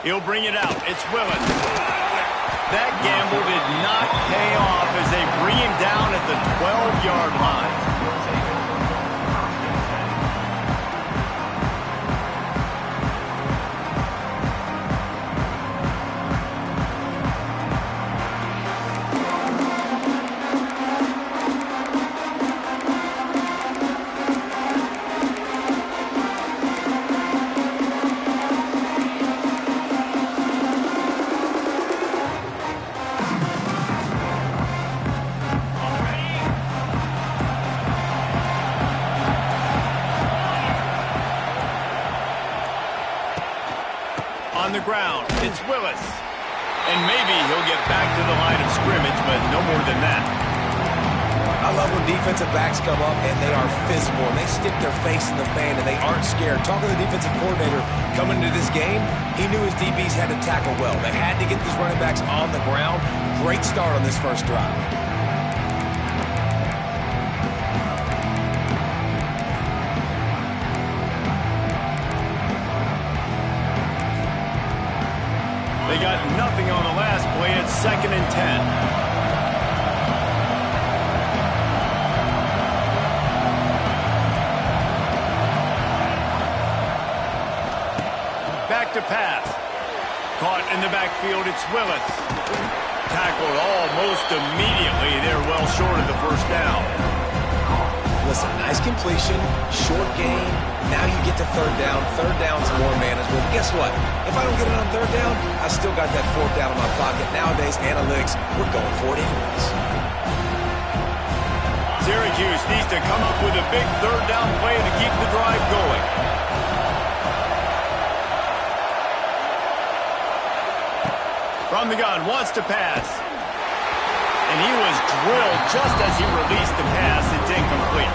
He'll bring it out. It's Willis. That gamble did not pay off as they bring him down at the 12-yard line. On the ground, it's Willis. And maybe he'll get back to the line of scrimmage, but no more than that. I love when defensive backs come up and they are physical and they stick their face in the fan and they aren't scared. Talking to the defensive coordinator coming into this game, he knew his DBs had to tackle well. They had to get these running backs on the ground. Great start on this first drive. They got nothing on the last play. It's 2nd and 10. Back to pass. Caught in the backfield. It's Willis. Tackled almost immediately. They're well short of the first down. Listen, nice completion, short gain. Now you get to third down. Third down's more manageable. Guess what? If I don't get it on third down, I still got that fourth down in my pocket. Nowadays, analytics, we're going for it anyways. Syracuse needs to come up with a big third down play to keep the drive going. From the gun, wants to pass. And he was drilled just as he released the pass. It's incomplete.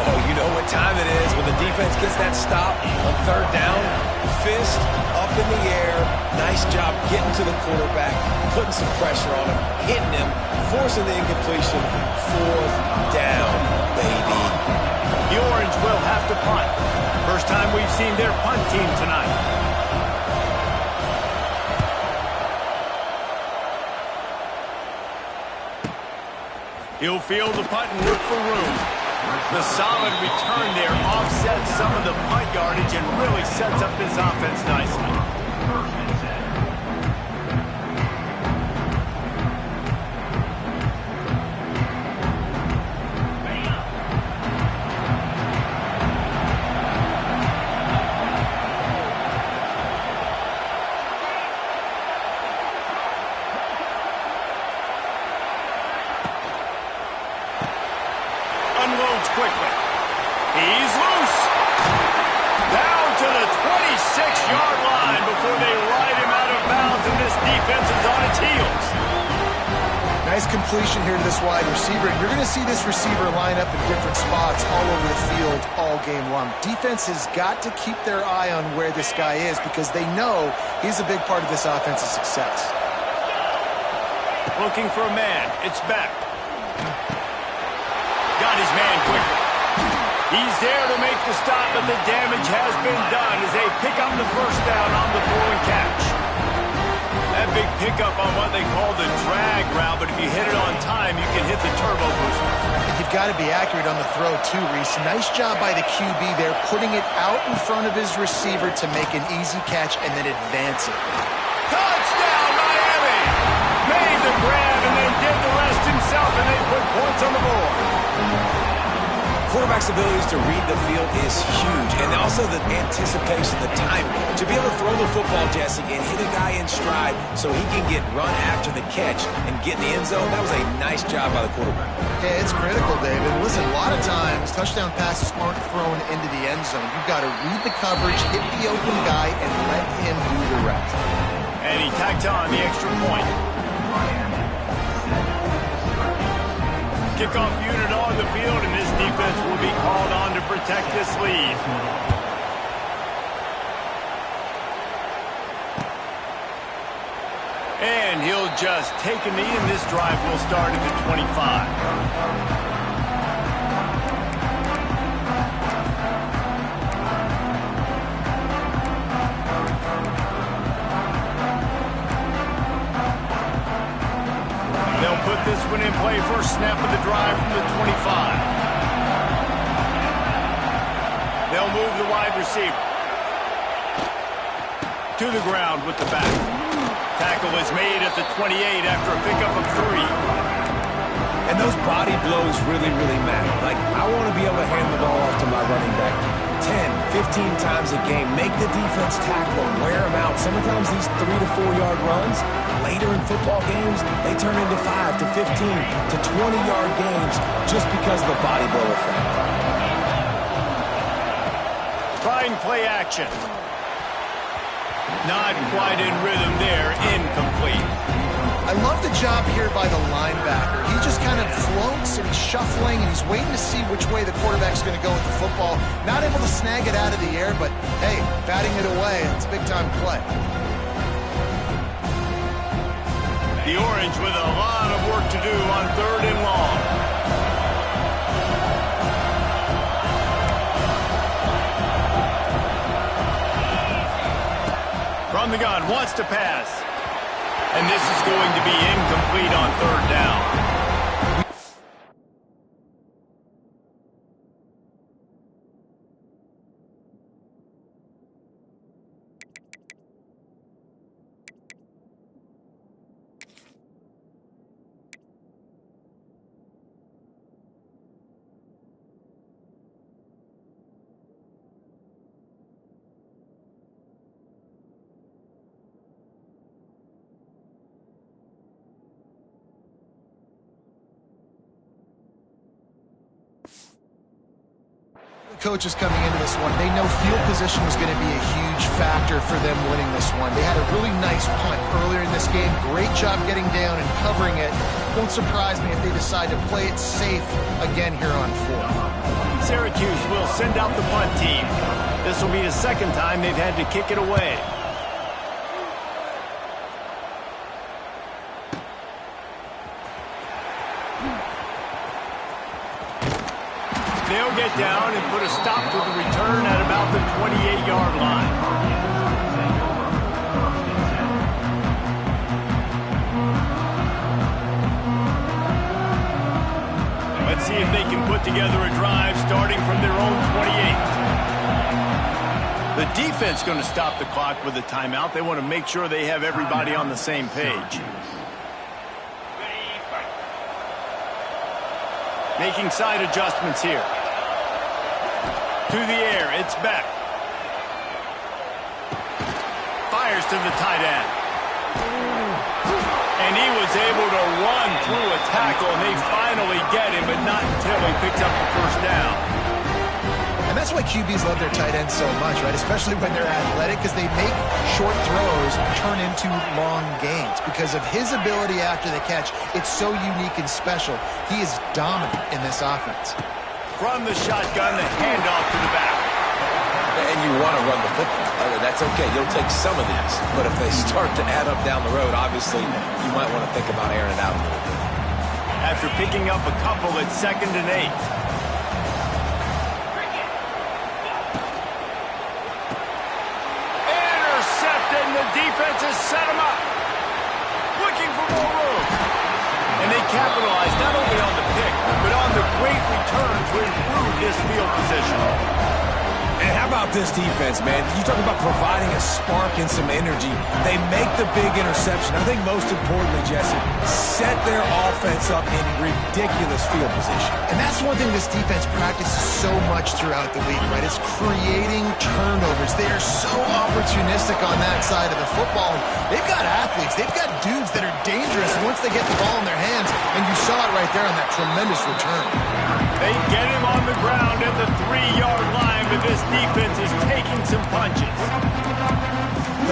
Oh, you know what time it is when the defense gets that stop on third down. Fist up in the air. Nice job getting to the quarterback, putting some pressure on him, hitting him, forcing the incompletion. Fourth down, baby. The Orange will have to punt. First time we've seen their punt team tonight. He'll field the punt and look for room. The solid return there offsets some of the punt yardage and really sets up this offense nicely. Unloads quickly. He's loose. Down to the 26-yard line before they ride him out of bounds, and this defense is on its heels. Nice completion here to this wide receiver. You're going to see this receiver line up in different spots all over the field all game long. Defense has got to keep their eye on where this guy is because they know he's a big part of this offense's success. Looking for a man. It's back. Got his man quickly. He's there to make the stop, but the damage has been done as they pick up the first down on the throw and catch. That big pickup on what they call the drag route, but if you hit it on time, you can hit the turbo booster. You've got to be accurate on the throw, too, Reese. Nice job by the QB there, putting it out in front of his receiver to make an easy catch and then advance it. Touchdown, Miami! Made the grab and then did the rest himself, and they put points on the board. Quarterback's abilities to read the field is huge, and also the anticipation, the timing. To be able to throw the football, Jesse, and hit a guy in stride so he can get run after the catch and get in the end zone, that was a nice job by the quarterback. Yeah, it's critical, David. Listen, a lot of times, touchdown passes aren't thrown into the end zone. You've got to read the coverage, hit the open guy, and let him do the rest. And he tacked on the extra point. Kickoff unit on the field, and this defense will be called on to protect this lead. And he'll just take a knee, and this drive will start at the 25. receiver. To the ground with the back. Tackle is made at the 28 after a pickup of 3. And those body blows really, really matter. Like, I want to be able to hand the ball off to my running back 10, 15 times a game. Make the defense tackle them, wear them out. Sometimes these 3 to 4 yard runs, later in football games, they turn into 5 to 15 to 20 yard games just because of the body blow effect. Trying play action. Not quite in rhythm there. Incomplete. I love the job here by the linebacker. He just kind of floats and he's shuffling and he's waiting to see which way the quarterback's going to go with the football. Not able to snag it out of the air, but hey, batting it away, it's a big-time play. The Orange with a lot of work to do on 3rd and long. From the gun, wants to pass. And this is going to be incomplete on 3rd down. Coaches coming into this one, they know field position was going to be a huge factor for them winning this one. They had a really nice punt earlier in this game. Great job getting down and covering it. Won't surprise me if they decide to play it safe again here on 4th. Syracuse will send out the punt team. This will be the 2nd time they've had to kick it away. They'll get down and put a stop to the return at about the 28-yard line. Let's see if they can put together a drive starting from their own 28. The defense going to stop the clock with a timeout. They want to make sure they have everybody on the same page. Making side adjustments here. To the air, it's Beck. Fires to the tight end. And he was able to run through a tackle, and they finally get him, but not until he picks up the 1st down. And that's why QBs love their tight ends so much, right? Especially when they're athletic, because they make short throws turn into long gains. Because of his ability after the catch, it's so unique and special. He is dominant in this offense. From the shotgun, the handoff to the back. And you want to run the football. That's okay. You'll take some of these. But if they start to add up down the road, obviously, you might want to think about airing it out a little bit. After picking up a couple at 2nd and 8. Intercepted, and the defense has set him up. Looking for more room. And they capitalize not only on the pick, but on the great return to improve his field position. And how about this defense, man? You talk about providing a spark and some energy. They make the big interception. I think most importantly, Jesse, set their offense up in ridiculous field position. And that's one thing this defense practices so much throughout the week, right? It's creating turnovers. They are so opportunistic on that side of the football. They've got athletes. They've got dudes that are dangerous once they get the ball in their hands. And you saw it right there on that tremendous return. They get him on the ground at the 3-yard line, but this defense is taking some punches.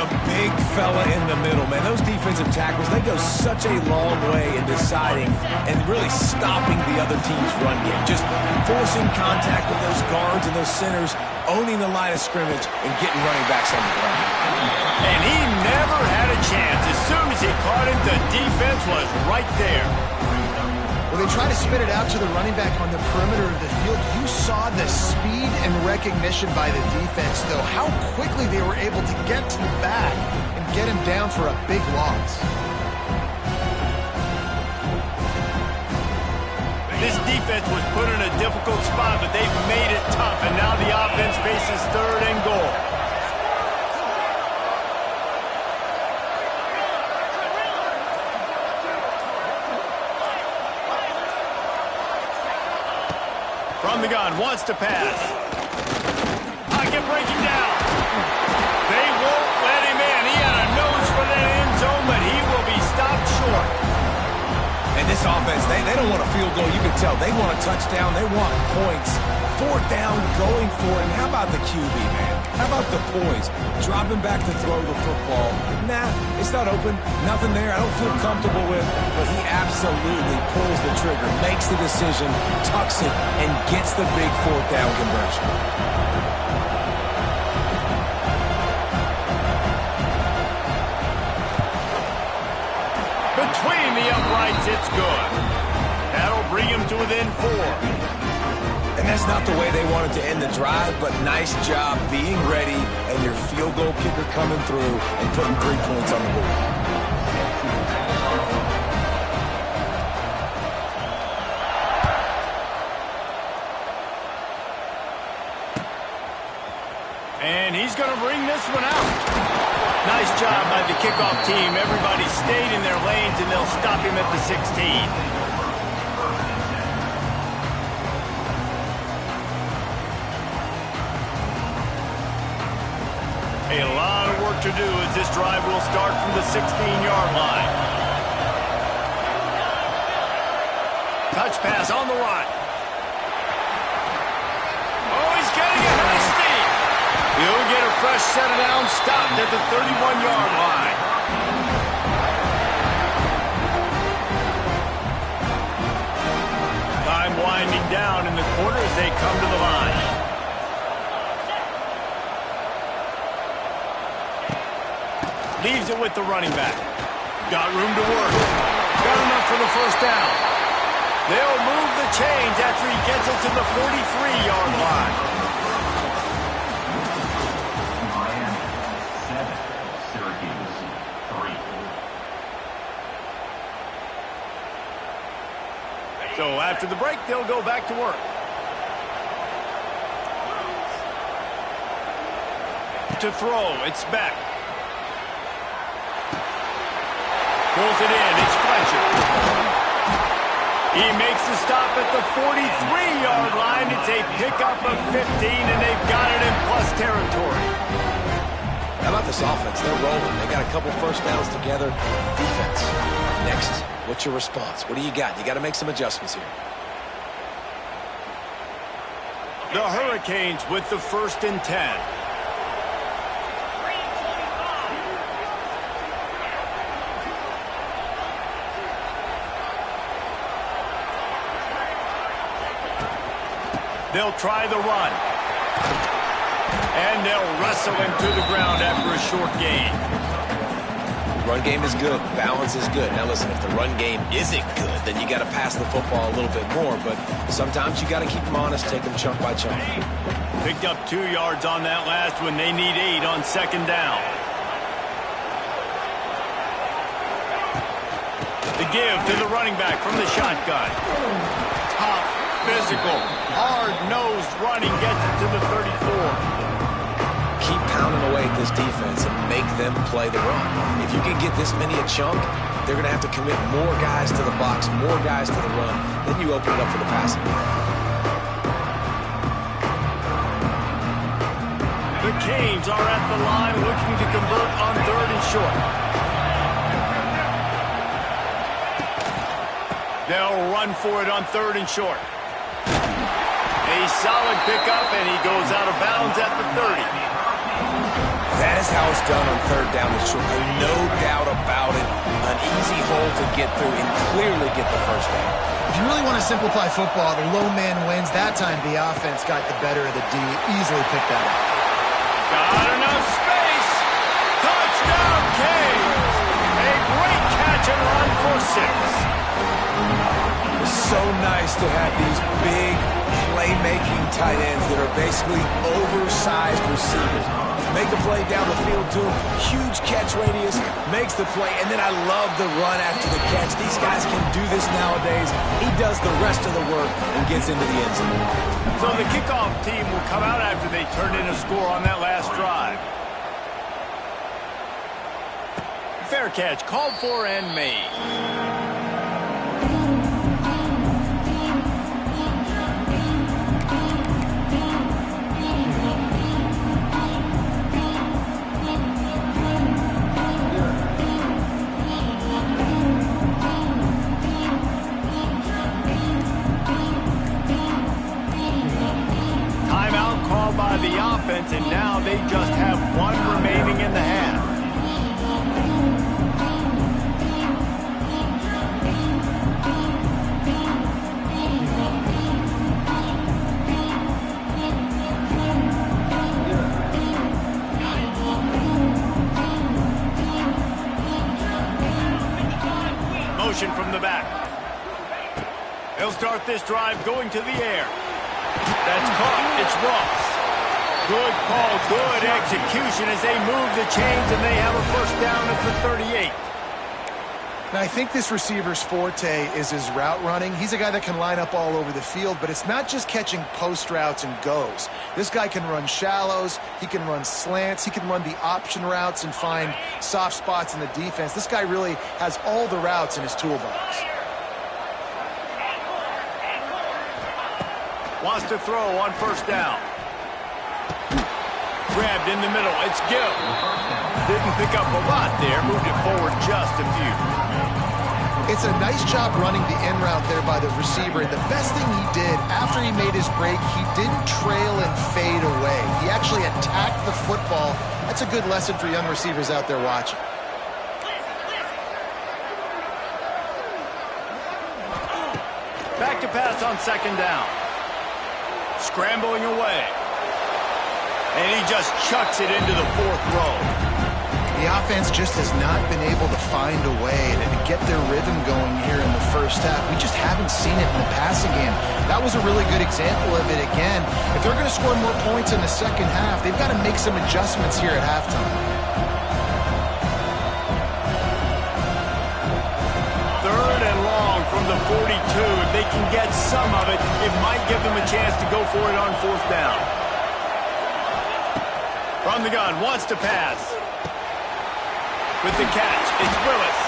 The big fella in the middle, man. Those defensive tackles, they go such a long way in deciding and really stopping the other team's run game. Just forcing contact with those guards and those centers, owning the line of scrimmage, and getting running backs on the ground. And he never had a chance. As soon as he caught it, the defense was right there. Well, they try to spit it out to the running back on the perimeter of the field. You saw the speed and recognition by the defense, though, how quickly they were able to get to the back and get him down for a big loss. This defense was put in a difficult spot, but they've made it tough, and now the offense faces 3rd and goal. From the gun, wants to pass. Pocket breaking down. They won't let him in. He had a nose for that end zone, but he will be stopped short. And this offense, they don't want a field goal. You can tell they want a touchdown. They want points. 4th down, going for it. And how about the QB, man? How about the poise? Dropping back to throw the football. Nah, it's not open. Nothing there. I don't feel comfortable with. But he absolutely pulls the trigger, makes the decision, tucks it, and gets the big 4th down conversion. Between the uprights, it's good. That'll bring him to within 4. And that's not the way they wanted to end the drive, but nice job being ready and your field goal kicker coming through and putting 3 points on the board. And he's going to bring this one out. Nice job by the kickoff team. Everybody stayed in their lanes, and they'll stop him at the 16. A lot of work to do as this drive will start from the 16-yard line. Touch pass on the run. Oh, he's getting it hasty. He'll get a fresh set of downs stopped at the 31-yard line. Time winding down in the quarter as they come to the line. Leaves it with the running back. Got room to work. Got enough for the 1st down. They'll move the chains after he gets it to the 43-yard line. Miami 7, Syracuse 3. So after the break, they'll go back to work. To throw, it's back. Pulls it in, it's Fletcher. He makes the stop at the 43-yard line. It's a pickup of 15, and they've got it in plus territory. How about this offense? They're rolling. They got a couple 1st downs together. Defense. Next, what's your response? What do you got? You got to make some adjustments here. The Hurricanes with the 1st and 10. They'll try the run. And they'll wrestle him to the ground after a short gain. Run game is good. Balance is good. Now listen, if the run game isn't good, then you got to pass the football a little bit more. But sometimes you got to keep them honest, take them chunk by chunk. Picked up 2 yards on that last one. They need 8 on 2nd down. The give to the running back from the shotgun. Tough, physical, hard-nosed running gets it to the 34. Keep pounding away at this defense and make them play the run. If you can get this many a chunk, they're going to have to commit more guys to the box, more guys to the run. Then you open it up for the passing game. The Canes are at the line looking to convert on 3rd and short. They'll run for it on 3rd and short. A solid pickup, and he goes out of bounds at the 30. That is how it's done on 3rd down and short. No doubt about it. An easy hole to get through and clearly get the 1st down. If you really want to simplify football, the low man wins. That time the offense got the better of the D. Easily picked that up. Got enough space. Touchdown, Canes. A great catch and run for 6. It's so nice to have these big playmaking tight ends that are basically oversized receivers. Make a play down the field to him. Huge catch radius, makes the play, and then I love the run after the catch. These guys can do this nowadays. He does the rest of the work and gets into the end zone. So the kickoff team will come out after they turn in a score on that last drive. Fair catch, called for and made. By the offense, and now they just have one remaining in the half. Motion from the back. They'll start this drive going to the air. That's caught. It's Ross. Good call, good execution as they move the chains, and they have a first down at the 38. Now, I think this receiver's forte is his route running. He's a guy that can line up all over the field, but it's not just catching post routes and goes. This guy can run shallows, he can run slants, he can run the option routes and find soft spots in the defense. This guy really has all the routes in his toolbox. Wants to throw on first down. Grabbed in the middle. It's Gill. Didn't pick up a lot there. Moved it forward just a few. It's a nice job running the in route there by the receiver. And the best thing he did after he made his break, he didn't trail and fade away. He actually attacked the football. That's a good lesson for young receivers out there watching. Back to pass on second down. Scrambling away. And he just chucks it into the fourth row. The offense just has not been able to find a way to get their rhythm going here in the first half. We just haven't seen it in the passing game. That was a really good example of it again. If they're going to score more points in the second half, they've got to make some adjustments here at halftime. Third and long from the 42. If they can get some of it, it might give them a chance to go for it on fourth down. From the gun, wants to pass. With the catch, it's Willis.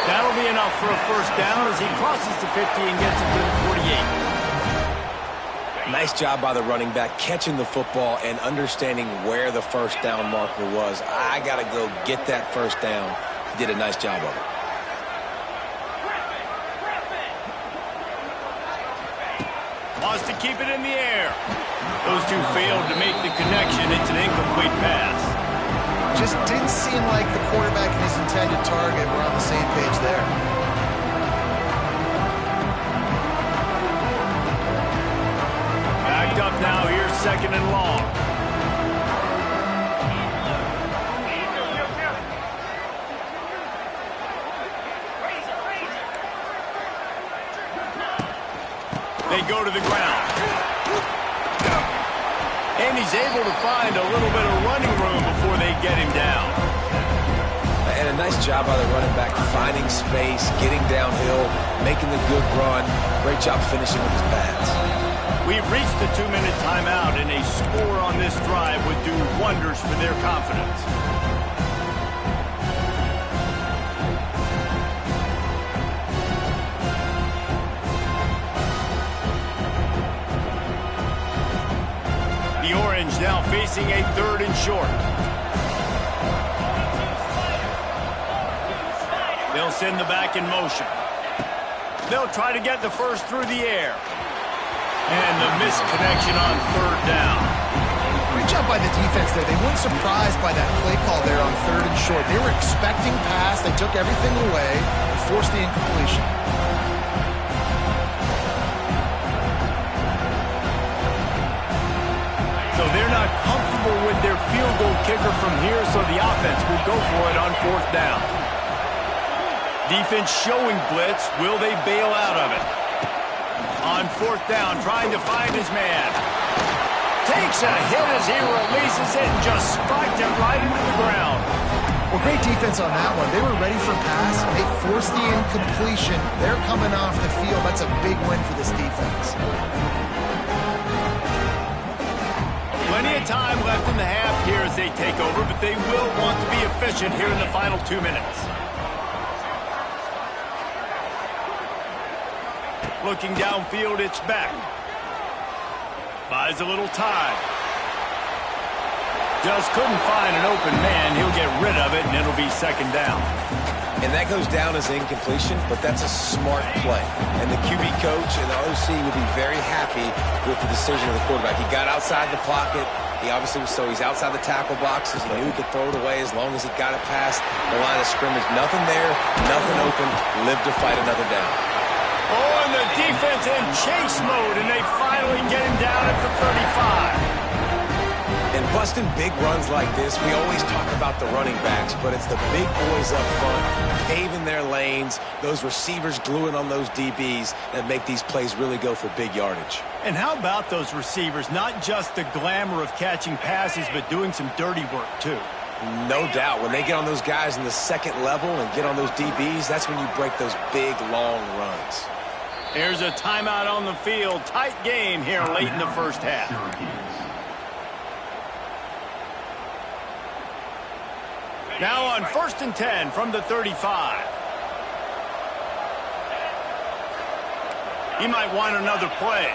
That'll be enough for a first down as he crosses the 50 and gets it to the 48. Nice job by the running back, catching the football and understanding where the first down marker was. I got to go get that first down. He did a nice job of it. Wants to keep it in the air. Those two failed to make the connection. It's an incomplete pass. Just didn't seem like the quarterback and his intended target were on the same page there. Backed up now. Here's second and long. They go to the ground. And he's able to find a little bit of running room before they get him down. And a nice job by the running back, finding space, getting downhill, making the good run. Great job finishing with his pass. We've reached the 2-minute timeout, and a score on this drive would do wonders for their confidence. The Orange now facing a third and short. They'll send the back in motion. They'll try to get the first through the air. And the missed connection on third down. Great job by the defense there. They weren't surprised by that play call there on third and short. They were expecting pass. They took everything away and forced the incompletion. So they're not comfortable with their field goal kicker from here, so the offense will go for it on fourth down. Defense showing blitz. Will they bail out of it? On fourth down, trying to find his man. Takes a hit as he releases it and just spiked it right into the ground. Well, great defense on that one. They were ready for pass. They forced the incompletion. They're coming off the field. That's a big win for this defense. Plenty of time left in the half here as they take over, but they will want to be efficient here in the final 2 minutes. Looking downfield, it's back. Buys a little time. Just couldn't find an open man. He'll get rid of it, and it'll be second down. And that goes down as incompletion, but that's a smart play. And the QB coach and the OC will be very happy with the decision of the quarterback. He got outside the pocket. He obviously was he's outside the tackle boxes. He knew he could throw it away as long as he got it past the line of scrimmage. Nothing there, nothing open. Live to fight another down. Oh, and the defense in chase mode, and they finally get him down at the 35. And busting big runs like this, we always talk about the running backs, but it's the big boys up front, paving their lanes, those receivers gluing on those DBs that make these plays really go for big yardage. And how about those receivers? Not just the glamour of catching passes, but doing some dirty work, too. No doubt. When they get on those guys in the second level and get on those DBs, that's when you break those big, long runs. Here's a timeout on the field. Tight game here late in the first half. Now on 1st and 10 from the 35. He might want another play.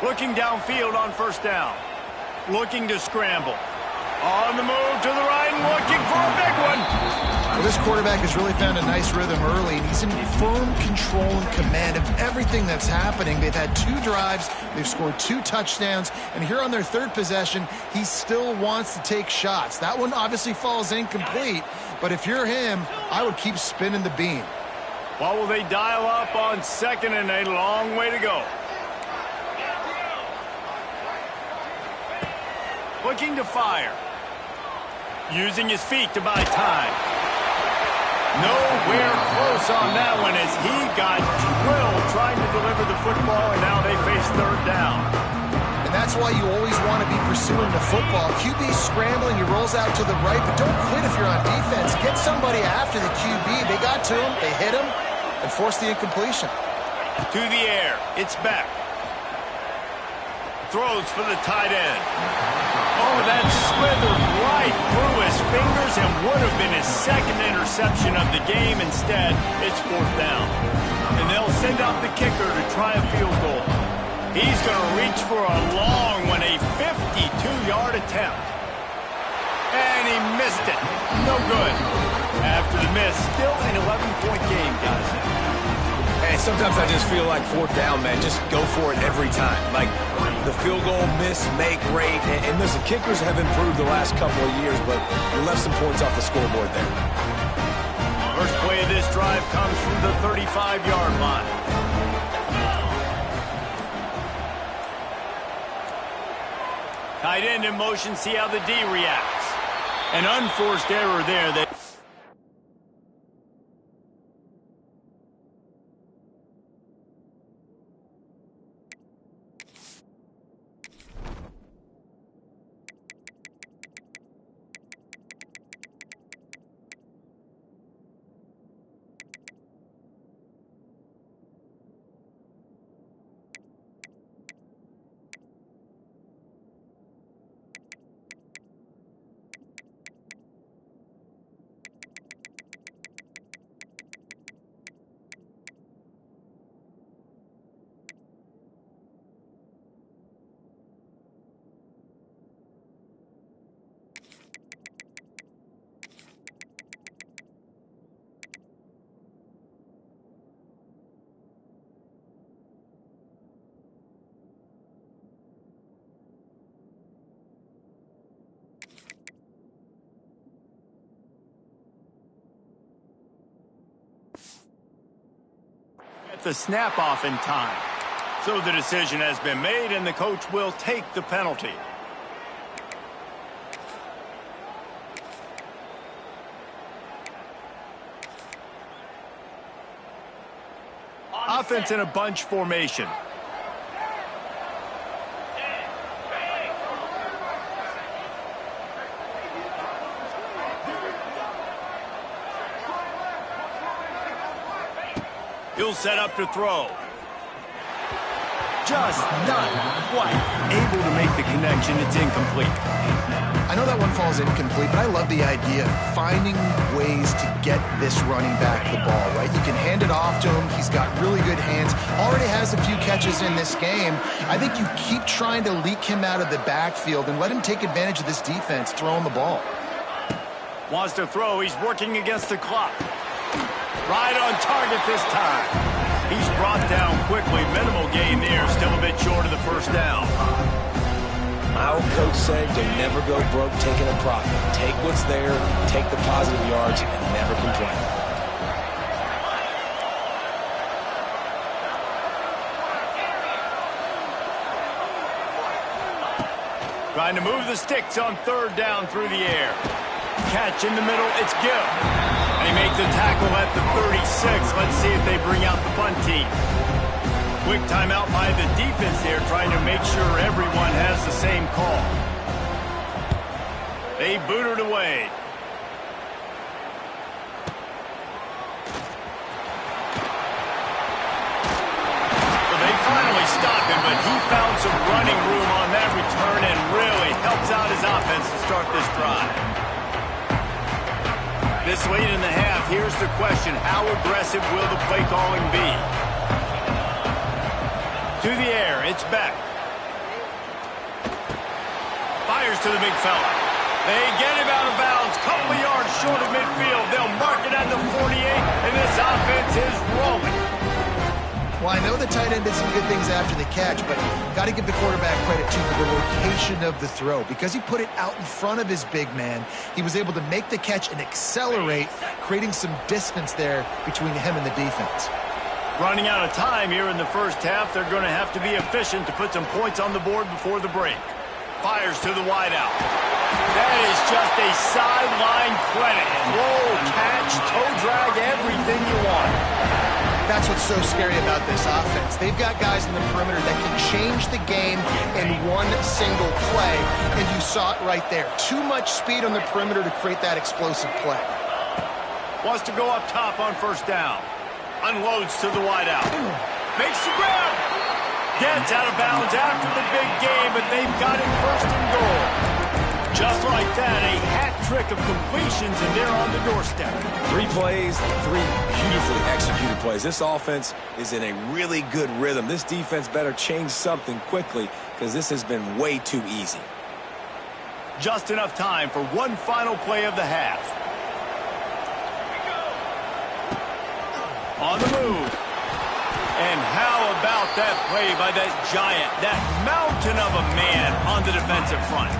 Looking downfield on 1st down. Looking to scramble. On the move to the right and looking for a big one. Well, this quarterback has really found a nice rhythm early, and he's in firm control and command of everything that's happening. They've had 2 drives, they've scored 2 touchdowns, and here on their 3rd possession, he still wants to take shots. That one obviously falls incomplete, but if you're him, I would keep spinning the beam. What will they dial up on 2nd and a long way to go? Looking to fire. Using his feet to buy time. Nowhere close on that one as he got drilled trying to deliver the football, and now they face 3rd down. And that's why you always want to be pursuing the football. QB scrambling, he rolls out to the right, but don't quit if you're on defense. Get somebody after the QB. They got to him, they hit him, and forced the incompletion. To the air, it's back. Throws for the tight end. Oh, that slithered right through his fingers and would have been his 2nd interception of the game. Instead, it's 4th down. And they'll send out the kicker to try a field goal. He's going to reach for a long one, a 52-yard attempt. And he missed it. No good. After the miss, still an 11-point game, guys. Hey, sometimes I just feel like 4th down, man. Just go for it every time. Like the field goal, miss, make rate. And listen, kickers have improved the last couple of years, but we left some points off the scoreboard there. First play of this drive comes from the 35-yard line. Tight end in motion, see how the D reacts. An unforced error there. The snap off in time. So the decision has been made and the coach will take the penalty. offense in a bunch formation. He'll set up to throw. Just not quite able to make the connection. It's incomplete. I know that one falls incomplete, but I love the idea of finding ways to get this running back the ball, right? You can hand it off to him. He's got really good hands. Already has a few catches in this game. I think you keep trying to leak him out of the backfield and let him take advantage of this defense throwing the ball. Wants to throw. He's working against the clock. Right on target this time. He's brought down quickly. Minimal gain there. Still a bit short of the first down. My old coach said you'll never go broke taking a profit. Take what's there, take the positive yards, and never complain. Trying to move the sticks on third down through the air. Catch in the middle. It's Gill. They make the tackle at the 36. Let's see if they bring out the punt team. Quick timeout by the defense there, trying to make sure everyone has the same call. They boot it away. Well, they finally stop him, but he found some running room on that return and really helps out his offense to start this drive. This late in the half, here's the question. How aggressive will the play calling be? To the air, it's back. Fires to the big fella. They get him out of bounds. Couple of yards short of midfield. They'll mark it at the 48, and this offense is rolling. Well, I know the tight end did some good things after the catch, but got to give the quarterback credit, too, for the location of the throw. Because he put it out in front of his big man, he was able to make the catch and accelerate, creating some distance there between him and the defense. Running out of time here in the first half, they're going to have to be efficient to put some points on the board before the break. Fires to the wideout. That is just a sideline credit. Roll, catch, toe drag, everything you want. That's what's so scary about this offense. They've got guys in the perimeter that can change the game in one single play, and you saw it right there. Too much speed on the perimeter to create that explosive play. Wants to go up top on first down. Unloads to the wideout. Makes the grab. Gets out of bounds after the big game, but they've got it first and goal. Just like that, a hat trick of completions, and they're on the doorstep. 3 plays, 3 beautifully executed plays. This offense is in a really good rhythm. This defense better change something quickly because this has been way too easy. Just enough time for one final play of the half. On the move. And how about that play by that giant, that mountain of a man on the defensive front?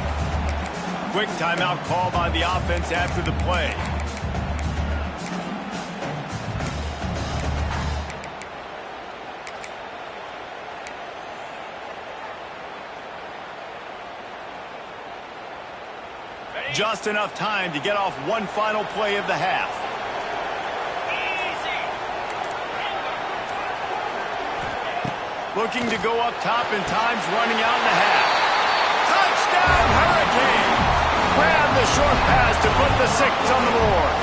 Quick timeout call by the offense after the play. Just enough time to get off one final play of the half. Looking to go up top, and time's running out in the half. Touchdown, Hurricane! Grab the short pass to put the 6 on the board.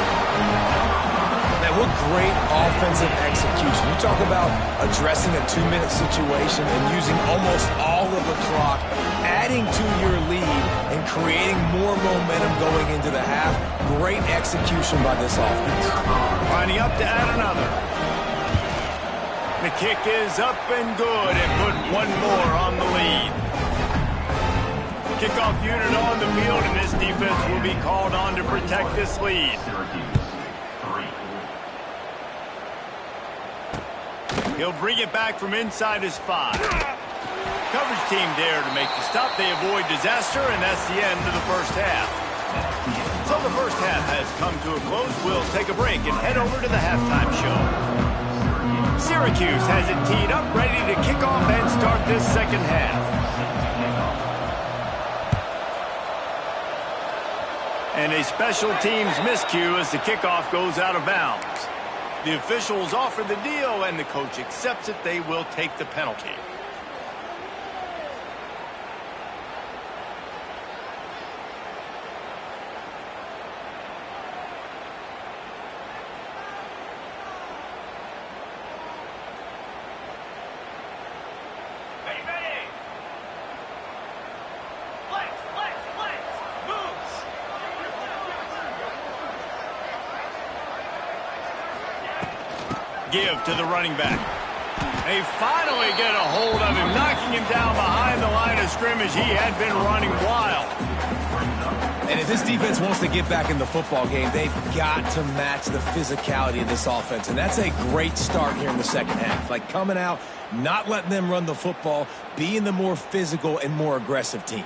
Man, what great offensive execution. You talk about addressing a 2-minute situation and using almost all of the clock, adding to your lead, and creating more momentum going into the half. Great execution by this offense. Lining up to add another. The kick is up and good, and put one more on the lead. Kickoff unit on the field, and this defense will be called on to protect this lead. He'll bring it back from inside his 5. Coverage team there to make the stop. They avoid disaster, and that's the end of the first half. So the first half has come to a close. We'll take a break and head over to the halftime show. Syracuse has it teed up, ready to kick off and start this second half. And a special teams miscue as the kickoff goes out of bounds. The officials offer the deal, and the coach accepts it. They will take the penalty. Give to the running back. They finally get a hold of him, knocking him down behind the line of scrimmage. He had been running wild. And if this defense wants to get back in the football game, they've got to match the physicality of this offense. And that's a great start here in the second half. Like coming out, not letting them run the football, being the more physical and more aggressive team.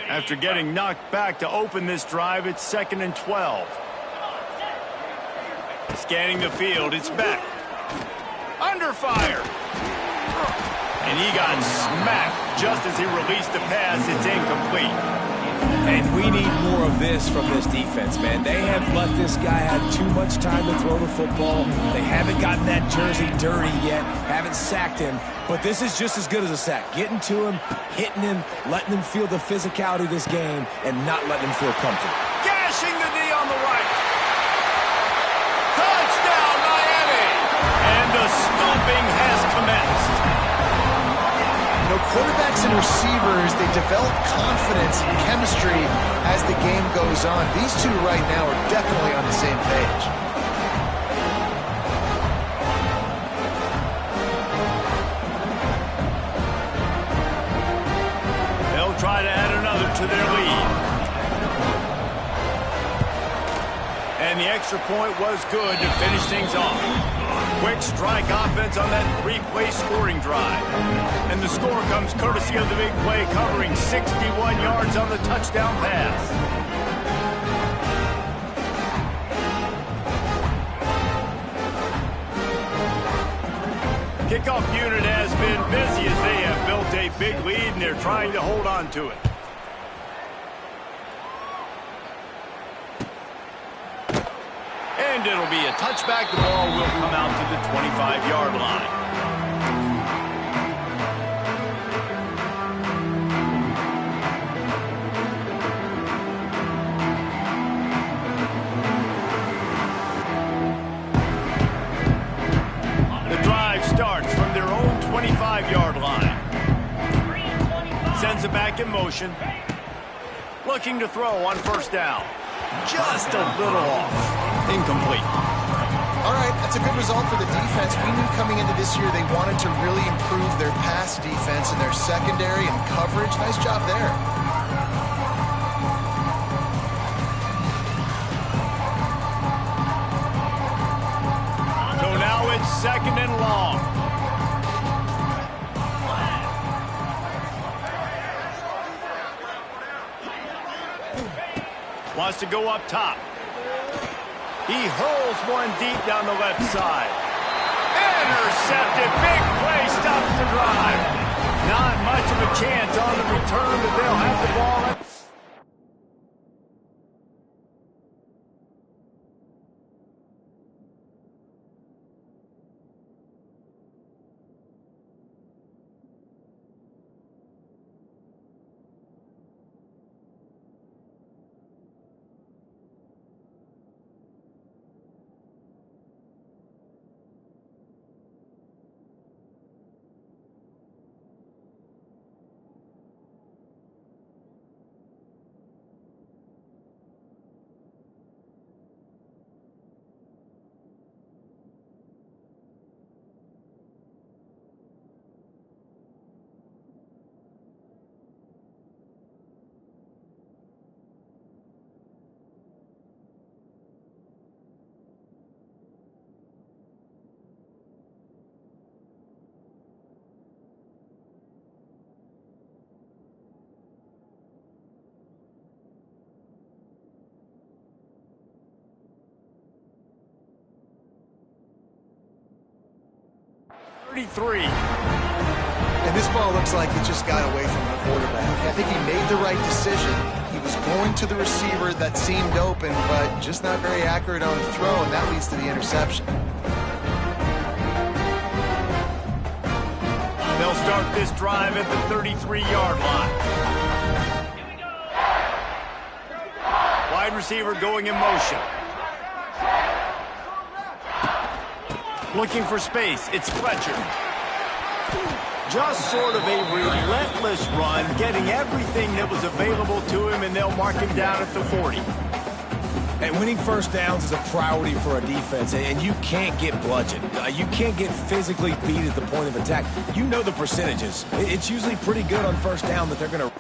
After getting knocked back to open this drive, it's 2nd and 12. Scanning the field, it's Beck. Under fire. And he got smacked just as he released the pass. It's incomplete. And we need more of this from this defense, man. They have let this guy have too much time to throw the football. They haven't gotten that jersey dirty yet, haven't sacked him. But this is just as good as a sack. Getting to him, hitting him, letting him feel the physicality of this game, and not letting him feel comfortable. Gashing the knee on the right. Touchdown, Miami! And the stomping has commenced. You know, quarterbacks and receivers, they develop confidence and chemistry as the game goes on. These two right now are definitely on the same page. They'll try to add another to their lead. And the extra point was good to finish things off. Quick strike offense on that three-play scoring drive. And the score comes courtesy of the big play, covering 61 yards on the touchdown pass. Kickoff unit has been busy as they have built a big lead, and they're trying to hold on to it. And it'll be a touchback. The ball will come out to the 25-yard line. The drive starts from their own 25-yard line. Sends it back in motion. Looking to throw on first down. Just a little off. Incomplete. All right, that's a good result for the defense. We knew coming into this year they wanted to really improve their pass defense and their secondary and coverage. Nice job there. So now it's 2nd and long. Wants to go up top. He hurls one deep down the left side. Intercepted. Big play stops the drive. Not much of a chance on the return, but they'll have the ball at And And this ball looks like it just got away from the quarterback. I think he made the right decision. He was going to the receiver that seemed open, but just not very accurate on the throw, and that leads to the interception. They'll start this drive at the 33-yard line. Wide receiver going in motion. Looking for space. It's Fletcher. Just sort of a relentless run, getting everything that was available to him, and they'll mark him down at the 40. And winning first downs is a priority for a defense, and you can't get bludgeoned. You can't get physically beat at the point of attack. You know the percentages. It's usually pretty good on first down that they're going to...